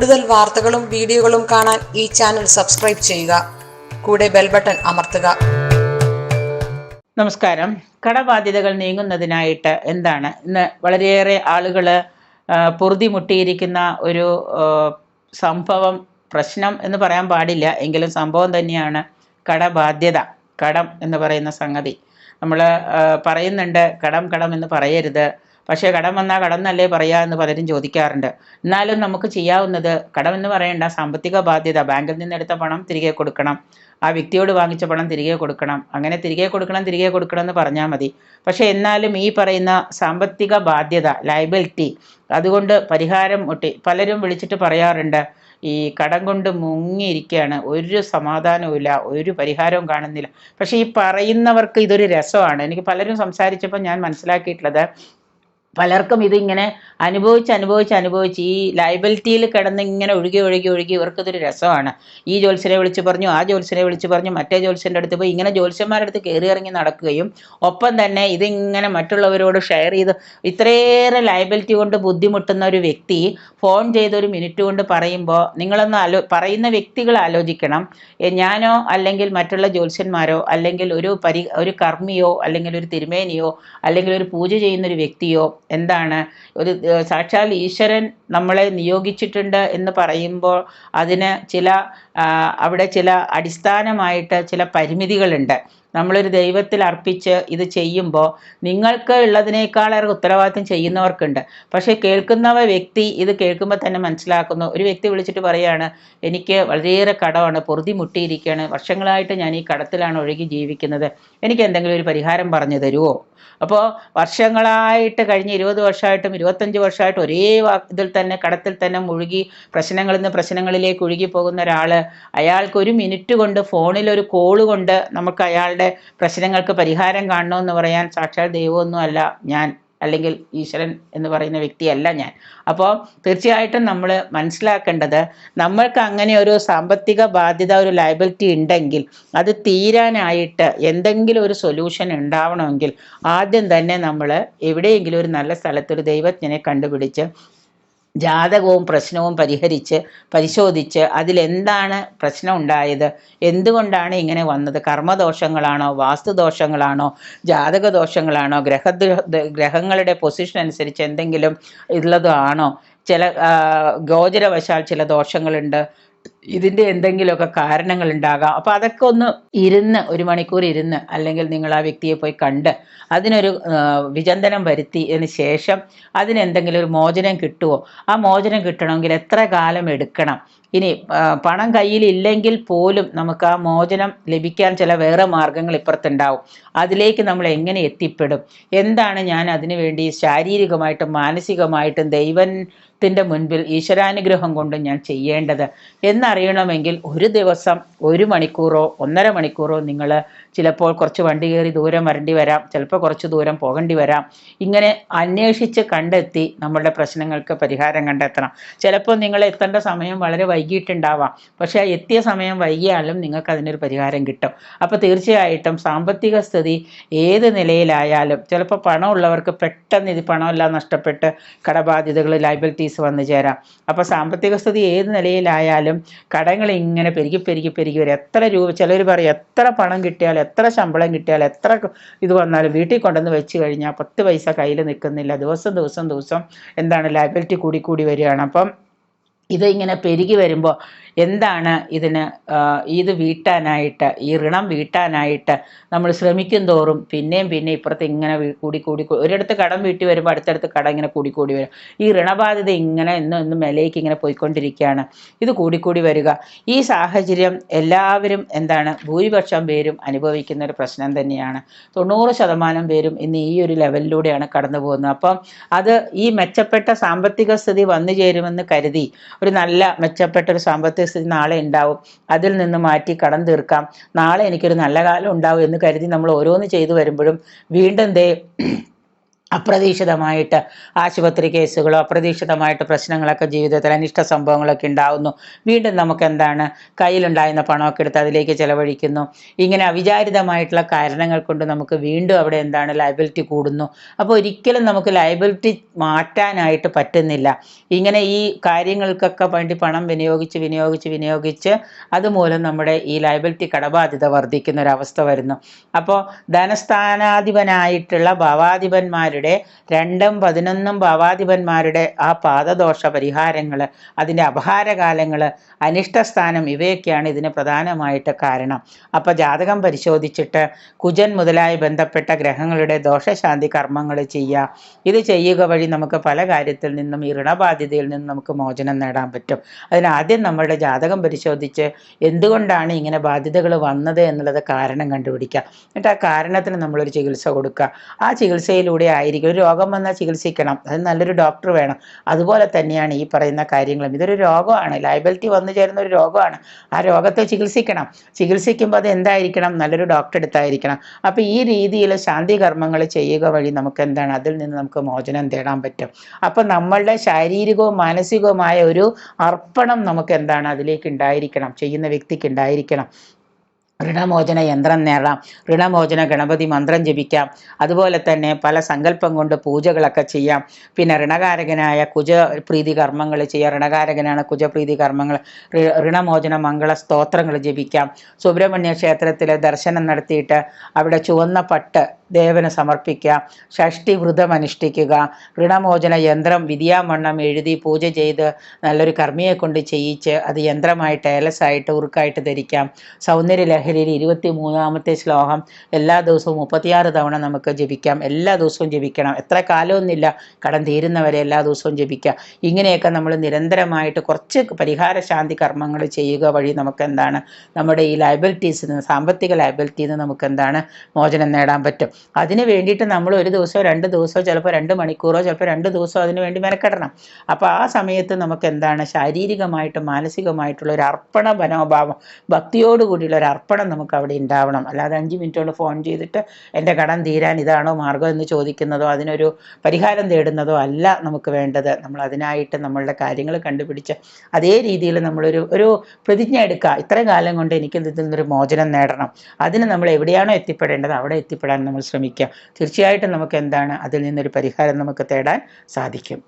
കൂടുതൽ വാർത്തകളും വീഡിയോകളും കാണാൻ ഈ ചാനൽ സബ്സ്ക്രൈബ് ചെയ്യുക. കൂടെ ബെൽ ബട്ടൺ അമർത്തുക. നമസ്കാരം. കടബാധ്യതകൾ നീങ്ങുന്നതിനായിട്ട് എന്താണ് ഇന്ന് വളരെയേറെ ആളുകൾ പൊറുതിമുട്ടിയിരിക്കുന്ന ഒരു സംഭവം, പ്രശ്നം എന്ന് പറയാൻ പാടില്ല എങ്കിലും സംഭവം തന്നെയാണ് കടബാധ്യത. കടം എന്ന് പറയുന്ന സംഗതി നമ്മൾ പറയുന്നുണ്ട്, കടം എന്ന് പറയരുത്. പക്ഷേ കടം വന്നാൽ കടം എന്നല്ലേ പറയുക എന്ന് പലരും ചോദിക്കാറുണ്ട്. എന്നാലും നമുക്ക് ചെയ്യാവുന്നത്, കടം എന്ന് പറയേണ്ട സാമ്പത്തിക ബാധ്യത, ബാങ്കിൽ നിന്നെടുത്ത പണം തിരികെ കൊടുക്കണം, ആ വ്യക്തിയോട് വാങ്ങിച്ച പണം തിരികെ കൊടുക്കണം, അങ്ങനെ തിരികെ കൊടുക്കണം എന്ന് പറഞ്ഞാൽ മതി. പക്ഷേ എന്നാലും ഈ പറയുന്ന സാമ്പത്തിക ബാധ്യത, ലയബിലിറ്റി, അതുകൊണ്ട് പരിഹാരം മുട്ടി പലരും വിളിച്ചിട്ട് പറയാറുണ്ട്, ഈ കടം കൊണ്ട് മുങ്ങിയിരിക്കുകയാണ്, ഒരു സമാധാനവും, ഒരു പരിഹാരവും കാണുന്നില്ല. പക്ഷേ ഈ പറയുന്നവർക്ക് ഇതൊരു രസമാണ്. എനിക്ക് പലരും സംസാരിച്ചപ്പോൾ ഞാൻ മനസ്സിലാക്കിയിട്ടുള്ളത്, പലർക്കും ഇതിങ്ങനെ അനുഭവിച്ച് ഈ ലയബിലിറ്റിയിൽ കിടന്ന് ഇങ്ങനെ ഒഴുകി ഇവർക്കിതൊരു രസമാണ്. ഈ ജ്യോത്സ്യനെ വിളിച്ച് പറഞ്ഞു, ആ ജ്യോത്സ്യനെ വിളിച്ച് പറഞ്ഞു, മറ്റേ ജ്യോത്സ്യൻ്റെ അടുത്ത് പോയി ഇങ്ങനെ ജ്യോത്സ്യന്മാരുടെ അടുത്ത് കയറി ഇറങ്ങി നടക്കുകയും ഒപ്പം തന്നെ ഇതിങ്ങനെ മറ്റുള്ളവരോട് ഷെയർ ചെയ്ത്, ഇത്രയേറെ ലയബിലിറ്റി കൊണ്ട് ബുദ്ധിമുട്ടുന്ന ഒരു വ്യക്തി ഫോൺ ചെയ്ത് ഒരു മിനിറ്റ് കൊണ്ട് പറയുമ്പോൾ നിങ്ങളൊന്ന് പറയുന്ന വ്യക്തികൾ ആലോചിക്കണം. ഞാനോ അല്ലെങ്കിൽ മറ്റുള്ള ജ്യോത്സ്യന്മാരോ അല്ലെങ്കിൽ ഒരു കർമ്മിയോ അല്ലെങ്കിൽ ഒരു തിരുമേനിയോ അല്ലെങ്കിൽ ഒരു പൂജ ചെയ്യുന്നൊരു വ്യക്തിയോ എന്താണ്, ഒരു സാക്ഷാൽ ഈശ്വരൻ നമ്മളെ നിയോഗിച്ചിട്ടുണ്ട് എന്ന് പറയുമ്പോൾ അതിന് അവിടെ ചില അടിസ്ഥാനമായിട്ട് ചില പരിമിതികളുണ്ട്. നമ്മളൊരു ദൈവത്തിൽ അർപ്പിച്ച് ഇത് ചെയ്യുമ്പോൾ നിങ്ങൾക്ക് ഉള്ളതിനേക്കാളേറെ ഉത്തരവാദിത്വം ചെയ്യുന്നവർക്കുണ്ട്. പക്ഷേ വ്യക്തി ഇത് കേൾക്കുമ്പോൾ തന്നെ മനസ്സിലാക്കുന്നു. ഒരു വ്യക്തി വിളിച്ചിട്ട് പറയാണ്, എനിക്ക് വളരെയേറെ കടമാണ്, പൊറുതി മുട്ടിയിരിക്കുകയാണ്, വർഷങ്ങളായിട്ട് ഞാൻ ഈ കടത്തിലാണ് ഒഴുകി ജീവിക്കുന്നത്, എനിക്ക് എന്തെങ്കിലും ഒരു പരിഹാരം പറഞ്ഞു തരുമോ? അപ്പോൾ വർഷങ്ങളായിട്ട് കഴിഞ്ഞ 20 വർഷമായിട്ടും 25 വർഷമായിട്ടും ഒരേ ഇതിൽ തന്നെ, കടത്തിൽ തന്നെ മുഴുകി പ്രശ്നങ്ങളിൽ നിന്ന് പ്രശ്നങ്ങളിലേക്ക് ഒഴുകി പോകുന്ന ഒരാൾ, അയാൾക്ക് ഒരു മിനിറ്റ് കൊണ്ട് ഫോണിൽ ഒരു കോള് കൊണ്ട് നമുക്ക് അയാളുടെ പ്രശ്നങ്ങൾക്ക് പരിഹാരം കാണണമെന്ന് പറയാൻ സാക്ഷാൽ ദൈവമൊന്നും അല്ല ഞാൻ, അല്ലെങ്കിൽ ഈശ്വരൻ എന്ന് പറയുന്ന വ്യക്തിയല്ല ഞാൻ. അപ്പോൾ തീർച്ചയായിട്ടും നമ്മൾ മനസ്സിലാക്കേണ്ടത്, നമ്മൾക്ക് അങ്ങനെ ഒരു സാമ്പത്തിക ബാധ്യത, ഒരു ലയബിലിറ്റി ഉണ്ടെങ്കിൽ അത് തീരാനായിട്ട് എന്തെങ്കിലും ഒരു സൊല്യൂഷൻ ഉണ്ടാവണമെങ്കിൽ ആദ്യം തന്നെ നമ്മൾ എവിടെയെങ്കിലും ഒരു നല്ല സ്ഥലത്തൊരു ദൈവജ്ഞനെ കണ്ടുപിടിച്ച് ജാതകവും പ്രശ്നവും പരിശോധിച്ച് അതിലെന്താണ് പ്രശ്നം ഉണ്ടായത്, എന്തുകൊണ്ടാണ് ഇങ്ങനെ വന്നത്, കർമ്മദോഷങ്ങളാണോ, വാസ്തുദോഷങ്ങളാണോ, ജാതകദോഷങ്ങളാണോ, ഗ്രഹങ്ങളുടെ പൊസിഷൻ അനുസരിച്ച് എന്തെങ്കിലും ഉള്ളതാണോ, ചില ഗോചരവശാൽ ചില ദോഷങ്ങളുണ്ട്, ഇതിൻ്റെ എന്തെങ്കിലുമൊക്കെ കാരണങ്ങളുണ്ടാകാം. അപ്പോൾ അതൊക്കെ ഒന്ന് ഒരു മണിക്കൂർ ഇരുന്ന് അല്ലെങ്കിൽ നിങ്ങൾ ആ വ്യക്തിയെ പോയി കണ്ട് അതിനൊരു വിചിന്തനം വരുത്തിയതിന് ശേഷം അതിനെന്തെങ്കിലും ഒരു മോചനം കിട്ടുമോ, ആ മോചനം കിട്ടണമെങ്കിൽ എത്ര കാലം എടുക്കണം, ഇനി പണം കയ്യിലില്ലെങ്കിൽ പോലും നമുക്ക് ആ മോചനം ലഭിക്കാൻ ചില വേറെ മാർഗങ്ങൾ ഇപ്പുറത്തുണ്ടാവും, അതിലേക്ക് നമ്മൾ എങ്ങനെ എത്തിപ്പെടും, എന്താണ് ഞാൻ അതിനു വേണ്ടി ശാരീരികമായിട്ടും മാനസികമായിട്ടും ദൈവത്തിൻ്റെ മുൻപിൽ ഈശ്വരാനുഗ്രഹം കൊണ്ട് ഞാൻ ചെയ്യേണ്ടത് എന്നറിയണമെങ്കിൽ ഒരു ദിവസം 1 മണിക്കൂറോ 1.5 മണിക്കൂറോ നിങ്ങൾ ചിലപ്പോൾ കുറച്ച് വണ്ടി കയറി ദൂരം വരേണ്ടി വരാം, ചിലപ്പോൾ കുറച്ച് ദൂരം പോകേണ്ടി വരാം. ഇങ്ങനെ അന്വേഷിച്ച് കണ്ടെത്തി നമ്മളുടെ പ്രശ്നങ്ങൾക്ക് പരിഹാരം കണ്ടെത്തണം. ചിലപ്പോൾ നിങ്ങൾ എത്തേണ്ട സമയം വളരെ വൈകിട്ടുണ്ടാവാം, പക്ഷേ ആ എത്തിയ സമയം വൈകിയാലും നിങ്ങൾക്ക് അതിനൊരു പരിഹാരം കിട്ടും. അപ്പോൾ തീർച്ചയായിട്ടും സാമ്പത്തിക സ്ഥിതി ഏത് നിലയിലായാലും, ചിലപ്പോൾ പണമുള്ളവർക്ക് പെട്ടെന്ന് ഇത് പണമെല്ലാം നഷ്ടപ്പെട്ട് കടബാധ്യതകൾ, ലയബിലിറ്റീസ് വന്നു ചേരാം. അപ്പോൾ സാമ്പത്തിക സ്ഥിതി ഏത് നിലയിലായാലും കടങ്ങൾ ഇങ്ങനെ പെരുകി വരും. എത്ര രൂപ, ചിലർ പറയും എത്ര പണം കിട്ടിയാലും, എത്ര ശമ്പളം കിട്ടിയാലും, എത്ര ഇത് വന്നാലും വീട്ടിൽ കൊണ്ടുവന്ന് വെച്ച് കഴിഞ്ഞാൽ 10 പൈസ കയ്യിൽ നിൽക്കുന്നില്ല. ദിവസം എന്താണ് ലയബിലിറ്റി കൂടി വരികയാണ്. അപ്പം ഇത് ഇങ്ങനെ പെരുകി വരുമ്പോൾ എന്താണ് ഇത് വീട്ടാനായിട്ട്, ഈ ഋണം വീട്ടാനായിട്ട് നമ്മൾ ശ്രമിക്കും തോറും പിന്നെയും ഇപ്പുറത്ത് ഇങ്ങനെ കൂടി ഒരിടത്ത് കടം വീട്ടി വരുമ്പോൾ അടുത്തടുത്ത് കടം ഇങ്ങനെ കൂടി വരും. ഈ ഋണബാധ്യത ഇങ്ങനെ ഇന്നും മേലേക്ക് ഇങ്ങനെ പോയിക്കൊണ്ടിരിക്കുകയാണ്. ഇത് കൂടി വരിക. ഈ സാഹചര്യം എല്ലാവരും ഭൂരിപക്ഷം പേരും അനുഭവിക്കുന്ന ഒരു പ്രശ്നം തന്നെയാണ്. 90% പേരും ഇന്ന് ഈ ഒരു ലെവലിലൂടെയാണ് കടന്നു പോകുന്നത്. അപ്പം അത് ഈ മെച്ചപ്പെട്ട സാമ്പത്തിക സ്ഥിതി വന്നു ചേരുമെന്ന് കരുതി, ഒരു നല്ല മെച്ചപ്പെട്ട ഒരു സാമ്പത്തിക സ്ഥിതി നാളെ ഉണ്ടാവും, അതിൽ നിന്ന് മാറ്റി കടം തീർക്കാം, നാളെ എനിക്കൊരു നല്ല കാലം ഉണ്ടാവും എന്ന് കരുതി നമ്മൾ ഓരോന്ന് ചെയ്തു വരുമ്പോഴും വീണ്ടും അപ്രതീക്ഷിതമായിട്ട് ആശുപത്രി കേസുകളോ അപ്രതീക്ഷിതമായിട്ട് പ്രശ്നങ്ങളൊക്കെ ജീവിതത്തിൽ അനിഷ്ട സംഭവങ്ങളൊക്കെ ഉണ്ടാവുന്നു. വീണ്ടും നമുക്ക് എന്താണ് കയ്യിലുണ്ടായിരുന്ന പണമൊക്കെ എടുത്ത് അതിലേക്ക് ചിലവഴിക്കുന്നു. ഇങ്ങനെ അവിചാരിതമായിട്ടുള്ള കാരണങ്ങൾ കൊണ്ട് നമുക്ക് വീണ്ടും അവിടെ എന്താണ് ലയബിലിറ്റി കൂടുന്നു. അപ്പോൾ ഒരിക്കലും നമുക്ക് ലയബിലിറ്റി മാറ്റാനായിട്ട് പറ്റുന്നില്ല. ഇങ്ങനെ ഈ കാര്യങ്ങൾക്കൊക്കെ വേണ്ടി പണം വിനിയോഗിച്ച് അതുമൂലം നമ്മുടെ ഈ ലയബിലിറ്റി കടബാധ്യത വർദ്ധിക്കുന്ന ഒരവസ്ഥ വരുന്നു. അപ്പോൾ ധനസ്ഥാനാധിപനായിട്ടുള്ള ഭാവാധിപന്മാരുടെ 2ഉം 11ഉം ഭാവാധിപന്മാരുടെ ആ പാദദോഷ പരിഹാരങ്ങൾ, അതിൻ്റെ അപഹാരകാലങ്ങൾ, അനിഷ്ടസ്ഥാനം, ഇവയൊക്കെയാണ് ഇതിന് പ്രധാനമായിട്ട് കാരണം. അപ്പോൾ ജാതകം പരിശോധിച്ചിട്ട് കുജൻ മുതലായി ബന്ധപ്പെട്ട ഗ്രഹങ്ങളുടെ ദോഷശാന്തി കർമ്മങ്ങൾ ചെയ്യുക. ഇത് ചെയ്യുക വഴി നമുക്ക് പല കാര്യത്തിൽ നിന്നും ഈ ഋണബാധ്യതയിൽ നിന്നും നമുക്ക് മോചനം നേടാൻ പറ്റും. അതിനാദ്യം നമ്മളുടെ ജാതകം പരിശോധിച്ച് എന്തുകൊണ്ടാണ് ഇങ്ങനെ ബാധ്യതകൾ വന്നത് എന്നുള്ളത് കാരണം കണ്ടുപിടിക്കുക. എന്നിട്ട് ആ കാരണത്തിന് നമ്മളൊരു ചികിത്സ കൊടുക്കുക. ആ ചികിത്സയിലൂടെ ആയിരിക്കും ഒരു രോഗം വന്നാൽ ചികിത്സിക്കണം, അത് നല്ലൊരു ഡോക്ടർ വേണം. അതുപോലെ തന്നെയാണ് ഈ പറയുന്ന കാര്യങ്ങളും. ഇതൊരു രോഗമാണ്, ലയബിലിറ്റി വന്നു ചേരുന്ന ഒരു രോഗമാണ്. ആ രോഗത്തെ ചികിത്സിക്കണം. ചികിത്സിക്കുമ്പോൾ അത് എന്തായിരിക്കണം, നല്ലൊരു ഡോക്ടർ എടുത്തായിരിക്കണം. അപ്പോൾ ഈ രീതിയിൽ ശാന്തി കർമ്മങ്ങൾ ചെയ്യുക വഴി നമുക്ക് എന്താണ്, അതിൽ നിന്ന് നമുക്ക് മോചനം തേടാൻ പറ്റും. അപ്പം നമ്മളുടെ ശാരീരികവും മാനസികവുമായ ഒരു അർപ്പണം നമുക്ക് എന്താണ് അതിലേക്ക് ഉണ്ടായിരിക്കണം, ചെയ്യുന്ന വ്യക്തിക്ക് ഉണ്ടായിരിക്കണം. ഋണമോചന യന്ത്രം നേടാം, ഋണമോചന ഗണപതി മന്ത്രം ജപിക്കാം, അതുപോലെ തന്നെ പല സങ്കല്പം കൊണ്ട് പൂജകളൊക്കെ ചെയ്യാം. പിന്നെ ഋണകാരകനായ കുജപ്രീതി കർമ്മങ്ങൾ ചെയ്യാം. ഋണകാരകനാണ് കുജപ്രീതി കർമ്മങ്ങൾ. ഋണമോചന മംഗള സ്തോത്രങ്ങൾ ജപിക്കാം. സുബ്രഹ്മണ്യ ക്ഷേത്രത്തിൽ ദർശനം നടത്തിയിട്ട് അവിടെ ചുവന്ന പട്ട് ദേവന് സമർപ്പിക്കുക. ഷഷ്ടി വ്രതം അനുഷ്ഠിക്കുക. ഋണമോചന യന്ത്രം വിധിയാമണ്ണം എഴുതി പൂജ ചെയ്ത് നല്ലൊരു കർമ്മിയെ കൊണ്ട് ചെയ്യിച്ച് അത് യന്ത്രമായിട്ട് ഏലസായിട്ട് ഉറുക്കായിട്ട് ധരിക്കാം. സൗന്ദര്യ ലഹരിയിൽ 23ാമത്തെ ശ്ലോകം എല്ലാ ദിവസവും 36 തവണ നമുക്ക് ജപിക്കാം. എല്ലാ ദിവസവും ജപിക്കണം. എത്ര കാലമൊന്നുമില്ല, കടം തീരുന്നവരെ എല്ലാ ദിവസവും ജപിക്കുക. ഇങ്ങനെയൊക്കെ നമ്മൾ നിരന്തരമായിട്ട് കുറച്ച് പരിഹാര ശാന്തി കർമ്മങ്ങൾ ചെയ്യുക വഴി നമുക്ക് എന്താണ് നമ്മുടെ ഈ ലയബിലിറ്റീസിൽ നിന്ന്, സാമ്പത്തിക ലയബിലിറ്റിയിൽ നിന്ന് നമുക്ക് എന്താണ് മോചനം നേടാൻ പറ്റും. അതിന് വേണ്ടിയിട്ട് നമ്മൾ ഒരു ദിവസമോ 2 ദിവസമോ ചിലപ്പോൾ 2 മണിക്കൂറോ ചിലപ്പോൾ 2 ദിവസമോ അതിന് വേണ്ടി മെനക്കെടണം. അപ്പോൾ ആ സമയത്ത് നമുക്ക് എന്താണ് ശാരീരികമായിട്ടും മാനസികമായിട്ടുള്ള ഒരു അർപ്പണ മനോഭാവം, ഭക്തിയോടുകൂടിയുള്ള ഒരു അർപ്പണം നമുക്ക് അവിടെ ഉണ്ടാവണം. അല്ലാതെ 5 മിനിറ്റ് കൊണ്ട് ഫോൺ ചെയ്തിട്ട് എൻ്റെ കടം തീരാൻ ഇതാണോ മാർഗം എന്ന് ചോദിക്കുന്നതോ അതിനൊരു പരിഹാരം തേടുന്നതോ അല്ല നമുക്ക് വേണ്ടത്. നമ്മൾ അതിനായിട്ട് നമ്മളുടെ കാര്യങ്ങൾ കണ്ടുപിടിച്ച് അതേ രീതിയിൽ നമ്മളൊരു പ്രതിജ്ഞ എടുക്കുക. ഇത്രയും കാലം കൊണ്ട് എനിക്ക് ഇതിൽ നിന്നൊരു മോചനം നേടണം. അതിന് നമ്മൾ എവിടെയാണോ എത്തിപ്പെടേണ്ടത് അവിടെ എത്തിപ്പെടാൻ നമ്മൾ ശ്രമിക്കുക. തീർച്ചയായിട്ടും നമുക്ക് എന്താണ് അതിൽ നിന്നൊരു പരിഹാരം നമുക്ക് തേടാൻ സാധിക്കും.